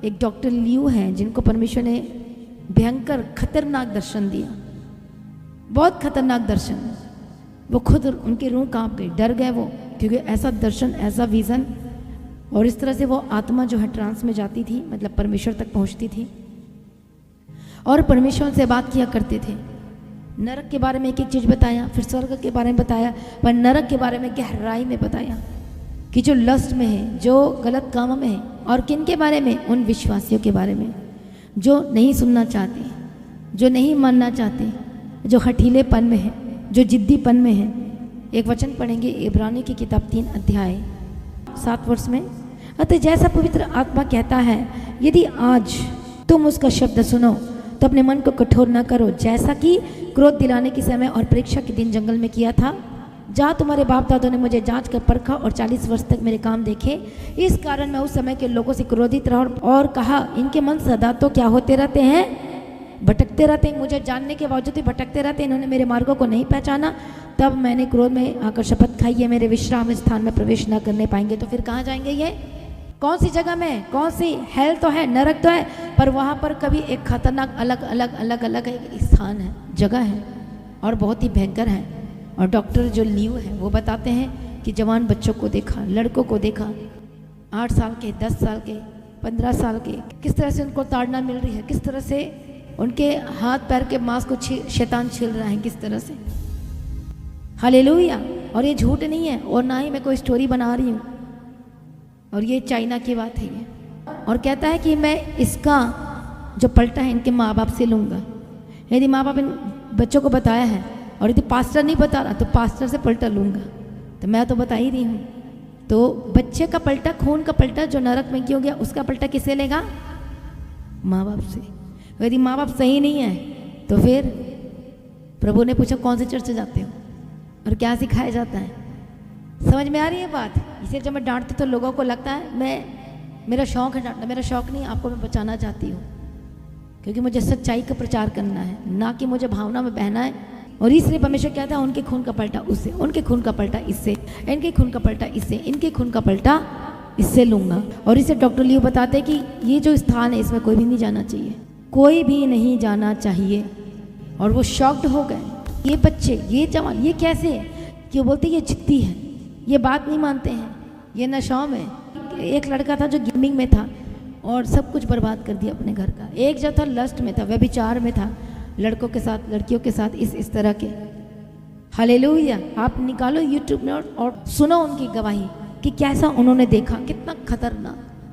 एक doctor Liu हैं जिनको परमेश्वर ने भयंकर खतरनाक दर्शन दिया, बहुत खतरनाक दर्शन। वो खुद उनकी रूह कांप गई, डर गए वो, क्योंकि ऐसा दर्शन, ऐसा विजन। और इस तरह से वो आत्मा जो है ट्रांस में जाती थी, मतलब परमेश्वर तक पहुंचती थी और परमेश्वर से बात किया करते थे। नरक के बारे में एक एक चीज़ बताया, फिर स्वर्ग के बारे में बताया, पर नरक के बारे में गहराई में बताया कि जो लस्ट में है, जो गलत कामों में है, और किन के बारे में, उन विश्वासियों के बारे में जो नहीं सुनना चाहते, जो नहीं मानना चाहते, जो हठीलेपन में है, जो जिद्दीपन में है। एक वचन पढ़ेंगे इब्रानी की किताब 3 अध्याय 7 वर्ष में। अतः जैसा पवित्र आत्मा कहता है, यदि आज तुम उसका शब्द सुनो तो अपने मन को कठोर न करो, जैसा कि क्रोध दिलाने के समय और परीक्षा के दिन जंगल में किया था, जहाँ तुम्हारे बाप दादों ने मुझे जांच कर परखा और 40 वर्ष तक मेरे काम देखे। इस कारण मैं उस समय के लोगों से क्रोधित रहा और कहा, इनके मन सदा तो क्या होते रहते हैं, भटकते रहते हैं। मुझे जानने के बावजूद भी भटकते रहते हैं, इन्होंने मेरे मार्गों को नहीं पहचाना। तब मैंने क्रोध में आकर शपथ खाई, ये मेरे विश्राम स्थान में प्रवेश न करने पाएंगे। तो फिर कहाँ जाएंगे ये, कौन सी जगह में, कौन सी, हेल तो है, नरक तो है, पर वहाँ पर कभी एक खतरनाक अलग अलग अलग अलग एक स्थान है, जगह है, और बहुत ही भयंकर है। और डॉक्टर जो लियू है वो बताते हैं कि जवान बच्चों को देखा, लड़कों को देखा, 8 साल के, 10 साल के, 15 साल के, किस तरह से उनको ताड़ना मिल रही है, किस तरह से उनके हाथ पैर के मांस को शैतान छील रहा है, किस तरह से। हालेलुया। और ये झूठ नहीं है, और ना ही मैं कोई स्टोरी बना रही हूँ, और ये चाइना की बात है ये। और कहता है कि मैं इसका जो पलटा है इनके माँ बाप से लूँगा। यदि माँ बाप इन बच्चों को बताया है और यदि पास्टर नहीं बता रहा तो पास्टर से पलटा लूँगा। तो मैं तो बता ही रही हूँ। तो बच्चे का पलटा, खून का पलटा जो नरक में क्यों गया, उसका पलटा किससे लेगा, माँ बाप से। यदि माँ बाप सही नहीं है तो फिर प्रभु ने पूछा कौन से चर्च से जाते हो और क्या सिखाया जाता है। समझ में आ रही है बात। इसे जब मैं डांटती तो लोगों को लगता है मेरा शौक है डांटना। मेरा शौक नहीं, आपको मैं बचाना चाहती हूँ, क्योंकि मुझे सच्चाई का प्रचार करना है, ना कि मुझे भावना में बहना है। और इसलिए परमेश्वर कहता है उनके खून का पलटा उससे, उनके खून का पलटा इससे, इनके खून का पलटा इससे, इनके खून का पलटा इससे लूँगा। और इसे डॉक्टर लियो बताते हैं कि ये जो स्थान है इसमें कोई भी नहीं जाना चाहिए, कोई भी नहीं जाना चाहिए। और वो शॉक्ड हो गए, ये बच्चे, ये जवान, ये कैसे है कि वो बोलते ये जिद्दी है, ये बात नहीं मानते हैं, ये नशाओं में। एक लड़का था जो गेमिंग में था और सब कुछ बर्बाद कर दिया अपने घर का। एक जो था लस्ट में था, व्यभिचार में था, लड़कों के साथ, लड़कियों के साथ, इस तरह के। हालेलुया। आप निकालो यूट्यूब में और सुनो उनकी गवाही कि कैसा उन्होंने देखा, कितना खतरनाक।